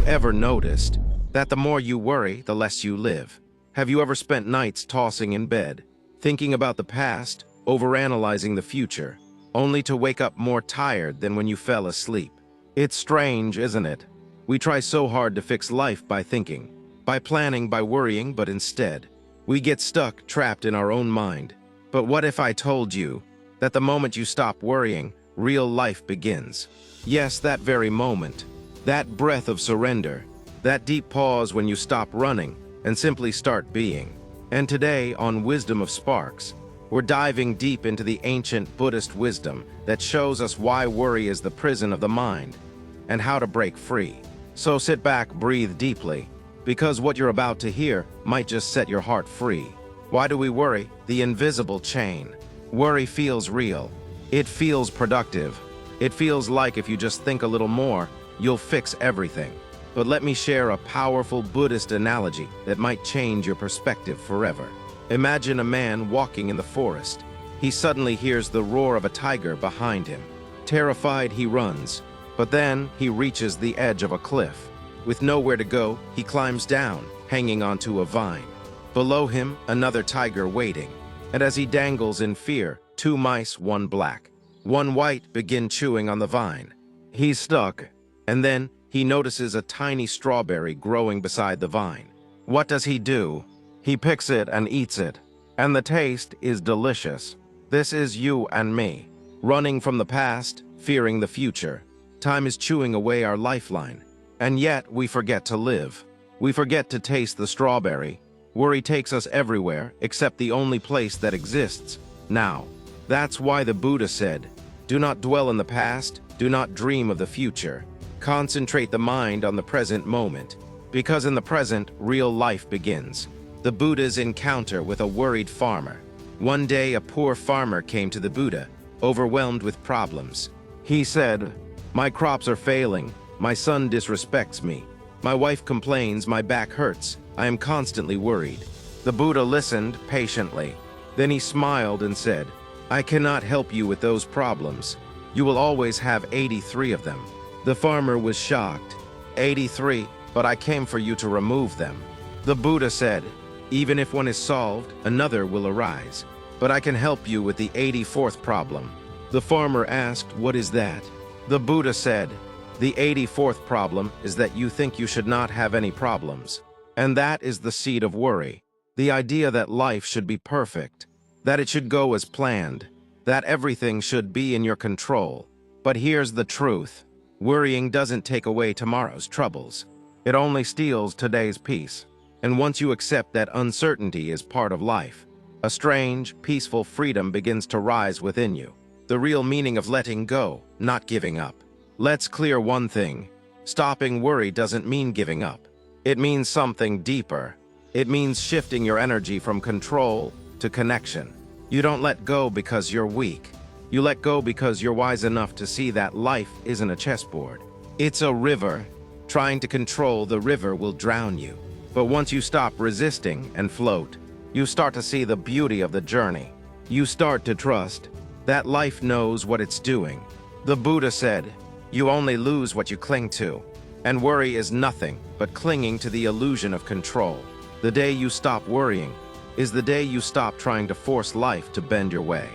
you ever noticed that the more you worry, the less you live? Have you ever spent nights tossing in bed, thinking about the past, overanalyzing the future, only to wake up more tired than when you fell asleep? It's strange, isn't it? We try so hard to fix life by thinking, by planning, by worrying, but instead, we get stuck, trapped in our own mind. But what if I told you that the moment you stop worrying, real life begins? Yes, that very moment. That breath of surrender. That deep pause when you stop running and simply start being. And today, on Wisdom of Sparks, we're diving deep into the ancient Buddhist wisdom that shows us why worry is the prison of the mind and how to break free. So sit back, breathe deeply, because what you're about to hear might just set your heart free. Why do we worry? The invisible chain. Worry feels real. It feels productive. It feels like if you just think a little more, you'll fix everything. But let me share a powerful Buddhist analogy that might change your perspective forever. Imagine a man walking in the forest. He suddenly hears the roar of a tiger behind him. Terrified, he runs, but then he reaches the edge of a cliff. With nowhere to go, he climbs down, hanging onto a vine. Below him, another tiger waiting. And as he dangles in fear, two mice, one black, one white, begin chewing on the vine. He's stuck, and then he notices a tiny strawberry growing beside the vine. What does he do? He picks it and eats it, and the taste is delicious. This is you and me, running from the past, fearing the future. Time is chewing away our lifeline, and yet we forget to live. We forget to taste the strawberry. Worry takes us everywhere except the only place that exists, now. That's why the Buddha said, do not dwell in the past, do not dream of the future. Concentrate the mind on the present moment, because in the present, real life begins. The Buddha's encounter with a worried farmer. One day, a poor farmer came to the Buddha, overwhelmed with problems. He said, "My crops are failing. My son disrespects me. My wife complains, my back hurts. I am constantly worried." The Buddha listened patiently. Then he smiled and said, "I cannot help you with those problems. You will always have 83 of them." The farmer was shocked. 83, but I came for you to remove them. The Buddha said, even if one is solved, another will arise. But I can help you with the 84th problem. The farmer asked, what is that? The Buddha said, the 84th problem is that you think you should not have any problems. And that is the seed of worry. The idea that life should be perfect, that it should go as planned, that everything should be in your control. But here's the truth. Worrying doesn't take away tomorrow's troubles. It only steals today's peace. And once you accept that uncertainty is part of life, a strange, peaceful freedom begins to rise within you. The real meaning of letting go, not giving up. Let's clear one thing. Stopping worry doesn't mean giving up. It means something deeper. It means shifting your energy from control to connection. You don't let go because you're weak. You let go because you're wise enough to see that life isn't a chessboard. It's a river. Trying to control the river will drown you. But once you stop resisting and float, you start to see the beauty of the journey. You start to trust that life knows what it's doing. The Buddha said, you only lose what you cling to. And worry is nothing but clinging to the illusion of control. The day you stop worrying is the day you stop trying to force life to bend your way.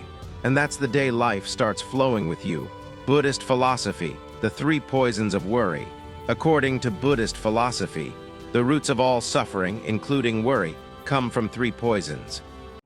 And that's the day life starts flowing with you. Buddhist philosophy, the 3 poisons of worry. According to Buddhist philosophy, the roots of all suffering, including worry, come from 3 poisons.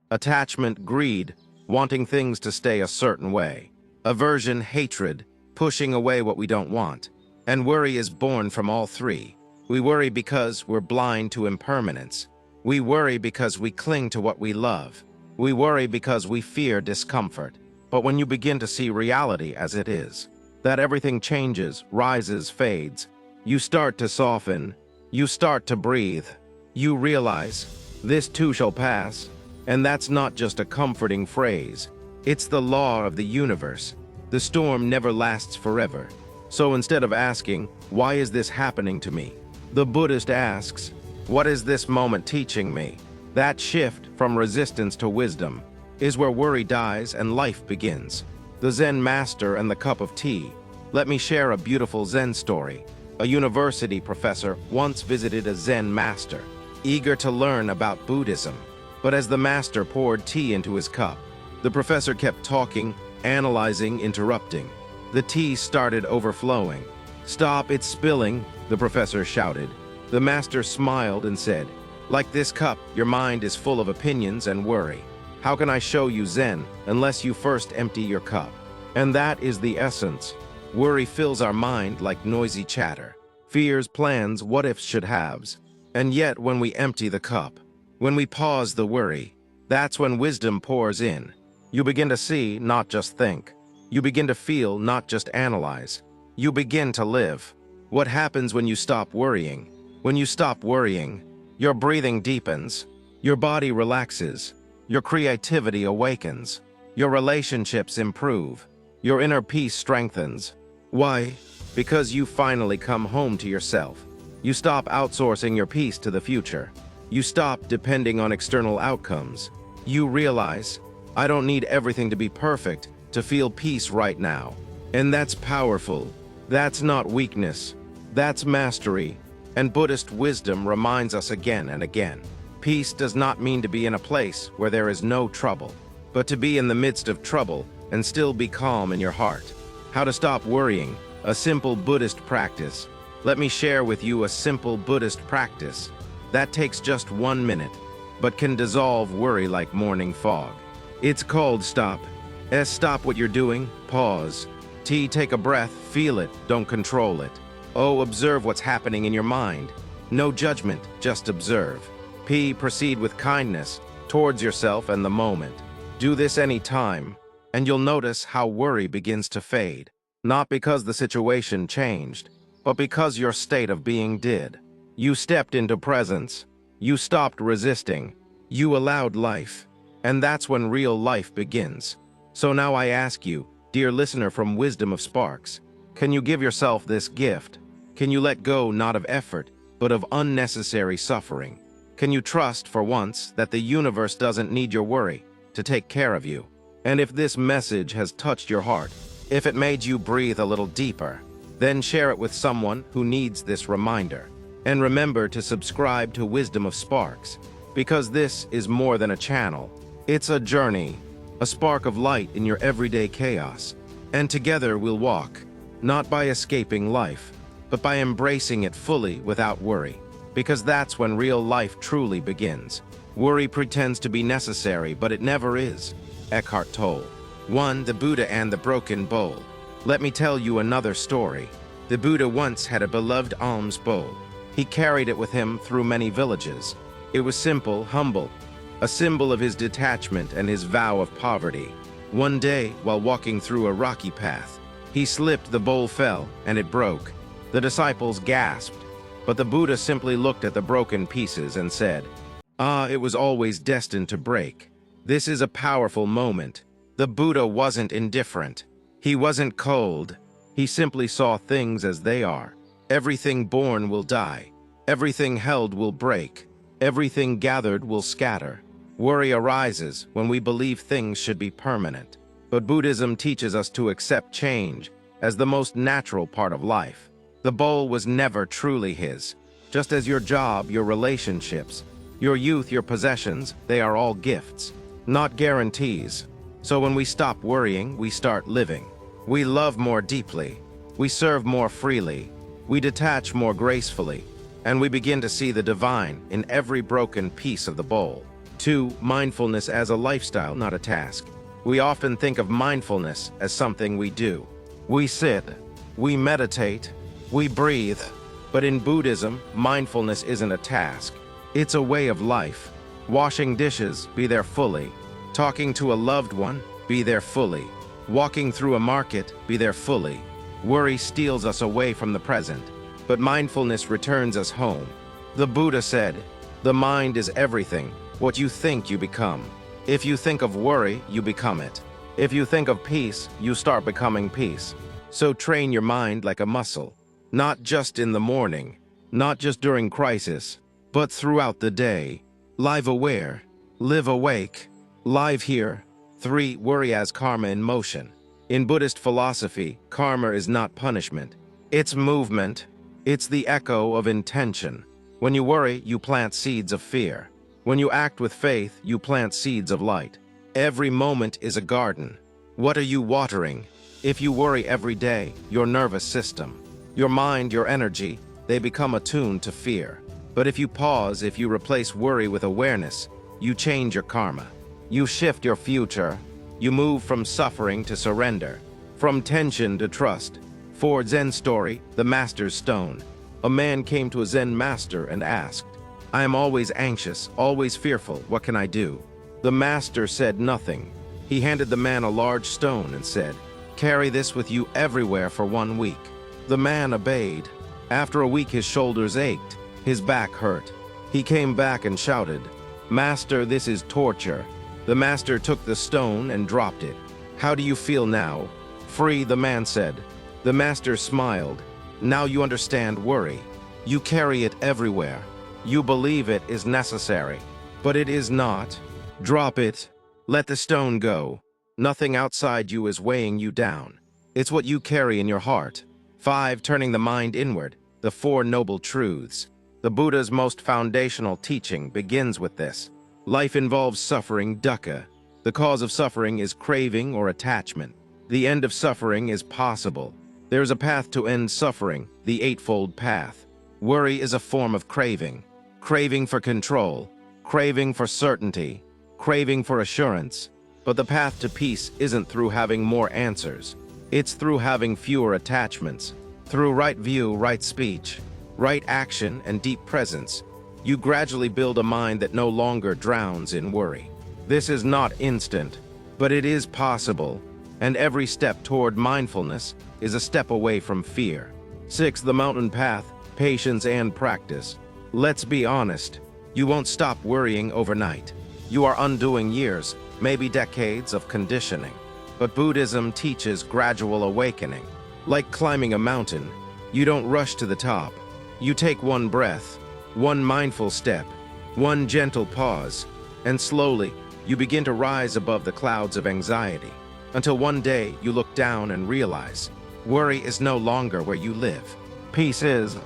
Attachment, greed, wanting things to stay a certain way. Aversion, hatred, pushing away what we don't want. And worry is born from all 3. We worry because we're blind to impermanence. We worry because we cling to what we love. We worry because we fear discomfort. But when you begin to see reality as it is, that everything changes, rises, fades, you start to soften, you start to breathe. You realize, this too shall pass. And that's not just a comforting phrase. It's the law of the universe. The storm never lasts forever. So instead of asking, why is this happening to me? The Buddhist asks, what is this moment teaching me? That shift from resistance to wisdom is where worry dies and life begins. The Zen master and the cup of tea. Let me share a beautiful Zen story. A university professor once visited a Zen master, eager to learn about Buddhism. But as the master poured tea into his cup, the professor kept talking, analyzing, interrupting. The tea started overflowing. "Stop, it's spilling," the professor shouted. The master smiled and said, "Like this cup, your mind is full of opinions and worry. How can I show you Zen unless you first empty your cup?" And that is the essence. Worry fills our mind like noisy chatter. Fears, plans, what-ifs, should-haves. And yet, when we empty the cup, when we pause the worry, that's when wisdom pours in. You begin to see, not just think. You begin to feel, not just analyze. You begin to live. What happens when you stop worrying? When you stop worrying, your breathing deepens, your body relaxes, your creativity awakens, your relationships improve, your inner peace strengthens. Why? Because you finally come home to yourself. You stop outsourcing your peace to the future. You stop depending on external outcomes. You realize, I don't need everything to be perfect to feel peace right now. And that's powerful. That's not weakness. That's mastery. And Buddhist wisdom reminds us again and again. Peace does not mean to be in a place where there is no trouble, but to be in the midst of trouble and still be calm in your heart. How to stop worrying, a simple Buddhist practice. Let me share with you a simple Buddhist practice that takes just 1 minute, but can dissolve worry like morning fog. It's called stop. S, stop what you're doing, pause. T, take a breath, feel it, don't control it. O, observe what's happening in your mind. No judgment, just observe. P, proceed with kindness towards yourself and the moment. Do this any time, and you'll notice how worry begins to fade. Not because the situation changed, but because your state of being did. You stepped into presence. You stopped resisting. You allowed life. And that's when real life begins. So now I ask you, dear listener from Wisdom of Sparks, can you give yourself this gift? Can you let go not of effort, but of unnecessary suffering? Can you trust for once that the universe doesn't need your worry to take care of you? And if this message has touched your heart, if it made you breathe a little deeper, then share it with someone who needs this reminder. And remember to subscribe to Wisdom of Sparks, because this is more than a channel. It's a journey, a spark of light in your everyday chaos. And together we'll walk, not by escaping life, but by embracing it fully without worry, because that's when real life truly begins. Worry pretends to be necessary, but it never is. Eckhart Tolle. 1. The Buddha and the Broken Bowl. Let me tell you another story. The Buddha once had a beloved alms bowl. He carried it with him through many villages. It was simple, humble, a symbol of his detachment and his vow of poverty. One day, while walking through a rocky path, he slipped, the bowl fell, and it broke. The disciples gasped, but the Buddha simply looked at the broken pieces and said, "Ah, it was always destined to break." This is a powerful moment. The Buddha wasn't indifferent. He wasn't cold. He simply saw things as they are. Everything born will die. Everything held will break. Everything gathered will scatter. Worry arises when we believe things should be permanent. But Buddhism teaches us to accept change as the most natural part of life. The bowl was never truly his. Just as your job, your relationships, your youth, your possessions, they are all gifts, not guarantees. So when we stop worrying, we start living. We love more deeply. We serve more freely. We detach more gracefully. And we begin to see the divine in every broken piece of the bowl. 2. Mindfulness as a lifestyle, not a task. We often think of mindfulness as something we do. We sit, we meditate, we breathe. But in Buddhism, mindfulness isn't a task. It's a way of life. Washing dishes, be there fully. Talking to a loved one, be there fully. Walking through a market, be there fully. Worry steals us away from the present, but mindfulness returns us home. The Buddha said, "The mind is everything. What you think, you become. If you think of worry, you become it. If you think of peace, you start becoming peace." So train your mind like a muscle, not just in the morning, not just during crisis, but throughout the day. Live aware, live awake, live here. 3. Worry as karma in motion. In Buddhist philosophy, karma is not punishment. It's movement. It's the echo of intention. When you worry, you plant seeds of fear. When you act with faith, you plant seeds of light. Every moment is a garden. What are you watering? If you worry every day, your nervous system, your mind, your energy, they become attuned to fear. But if you pause, if you replace worry with awareness, you change your karma. You shift your future. You move from suffering to surrender, from tension to trust. For Zen story, the Master's Stone. A man came to a Zen master and asked, "I am always anxious, always fearful. What can I do?" The master said nothing. He handed the man a large stone and said, "Carry this with you everywhere for 1 week." The man obeyed. After a week, his shoulders ached. His back hurt. He came back and shouted, "Master, this is torture." The master took the stone and dropped it. "How do you feel now?" "Free," the man said. The master smiled. "Now you understand worry. You carry it everywhere. You believe it is necessary, but it is not. Drop it. Let the stone go. Nothing outside you is weighing you down. It's what you carry in your heart." 5. Turning the mind inward. The Four Noble Truths. The Buddha's most foundational teaching begins with this. Life involves suffering, dukkha. The cause of suffering is craving or attachment. The end of suffering is possible. There is a path to end suffering, the Eightfold Path. Worry is a form of craving. Craving for control, craving for certainty, craving for assurance. But the path to peace isn't through having more answers. It's through having fewer attachments. Through right view, right speech, right action, and deep presence, you gradually build a mind that no longer drowns in worry. This is not instant, but it is possible, and every step toward mindfulness is a step away from fear. 6. The mountain path, patience and practice. Let's be honest, you won't stop worrying overnight. You are undoing years, maybe decades of conditioning. But Buddhism teaches gradual awakening. Like climbing a mountain, you don't rush to the top. You take one breath, one mindful step, one gentle pause, and slowly you begin to rise above the clouds of anxiety, until one day you look down and realize worry is no longer where you live. Peace is.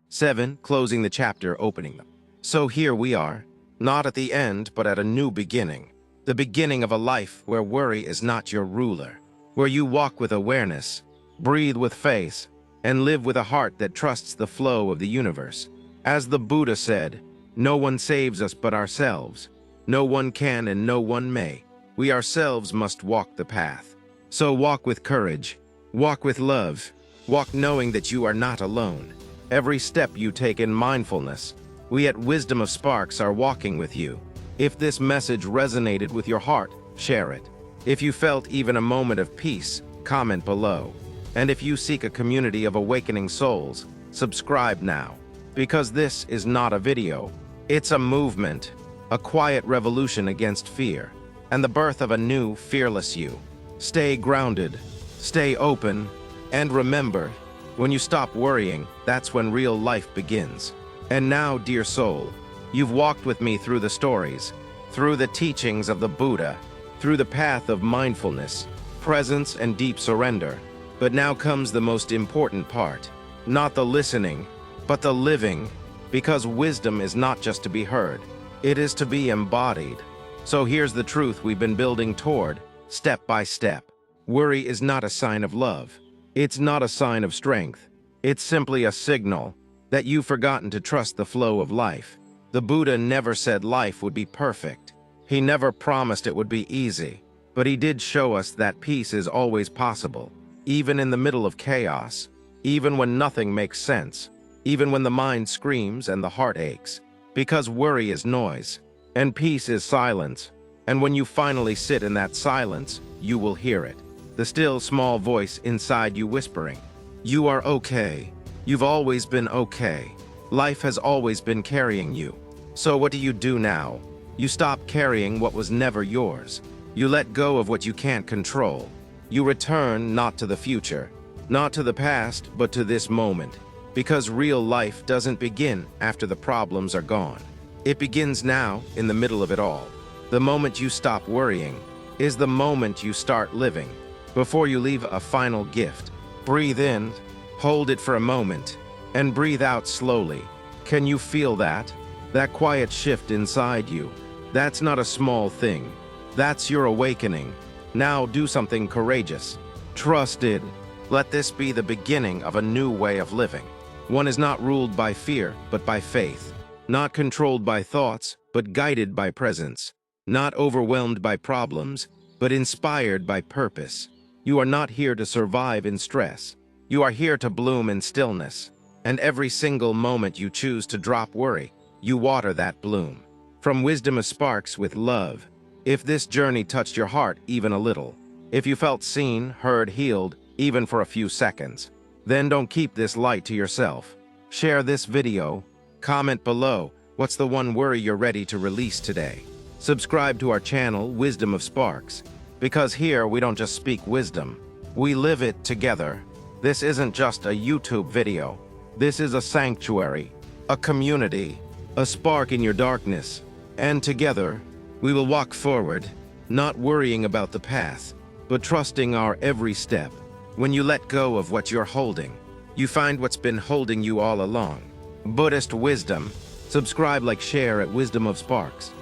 7. Closing the chapter, opening them. So here we are, not at the end, but at a new beginning. The beginning of a life where worry is not your ruler, where you walk with awareness, breathe with faith, and live with a heart that trusts the flow of the universe. As the Buddha said, "No one saves us but ourselves. No one can and no one may. We ourselves must walk the path." So walk with courage, walk with love, walk knowing that you are not alone. Every step you take in mindfulness, we at Wisdom of Sparks are walking with you. If this message resonated with your heart, share it. If you felt even a moment of peace, comment below. And if you seek a community of awakening souls, subscribe now. Because this is not a video, it's a movement, a quiet revolution against fear, and the birth of a new, fearless you. Stay grounded, stay open, and remember, when you stop worrying, that's when real life begins. And now, dear soul, you've walked with me through the stories, through the teachings of the Buddha, through the path of mindfulness, presence, and deep surrender. But now comes the most important part. Not the listening, but the living. Because wisdom is not just to be heard, it is to be embodied. So here's the truth we've been building toward, step by step. Worry is not a sign of love. It's not a sign of strength. It's simply a signal that you've forgotten to trust the flow of life. The Buddha never said life would be perfect. He never promised it would be easy. But he did show us that peace is always possible, even in the middle of chaos, even when nothing makes sense, even when the mind screams and the heart aches. Because worry is noise, and peace is silence. And when you finally sit in that silence, you will hear it. The still small voice inside you whispering, "You are okay. You've always been okay. Life has always been carrying you." So what do you do now? You stop carrying what was never yours. You let go of what you can't control. You return not to the future, not to the past, but to this moment. Because real life doesn't begin after the problems are gone. It begins now, in the middle of it all. The moment you stop worrying is the moment you start living. Before you leave a final gift, breathe in, hold it for a moment, and breathe out slowly. Can you feel that? That quiet shift inside you. That's not a small thing. That's your awakening. Now do something courageous. Trust it. Let this be the beginning of a new way of living. One is not ruled by fear, but by faith. Not controlled by thoughts, but guided by presence. Not overwhelmed by problems, but inspired by purpose. You are not here to survive in stress. You are here to bloom in stillness. And every single moment you choose to drop worry, you water that bloom. From Wisdom of Sparks with love. If this journey touched your heart even a little, if you felt seen, heard, healed, even for a few seconds, then don't keep this light to yourself. Share this video. Comment below, what's the one worry you're ready to release today? Subscribe to our channel, Wisdom of Sparks, because here we don't just speak wisdom, we live it together. This isn't just a YouTube video. This is a sanctuary, a community, a spark in your darkness. And together, we will walk forward, not worrying about the path, but trusting our every step. When you let go of what you're holding, you find what's been holding you all along. Buddhist wisdom. Subscribe, like, share at Wisdom of Sparks.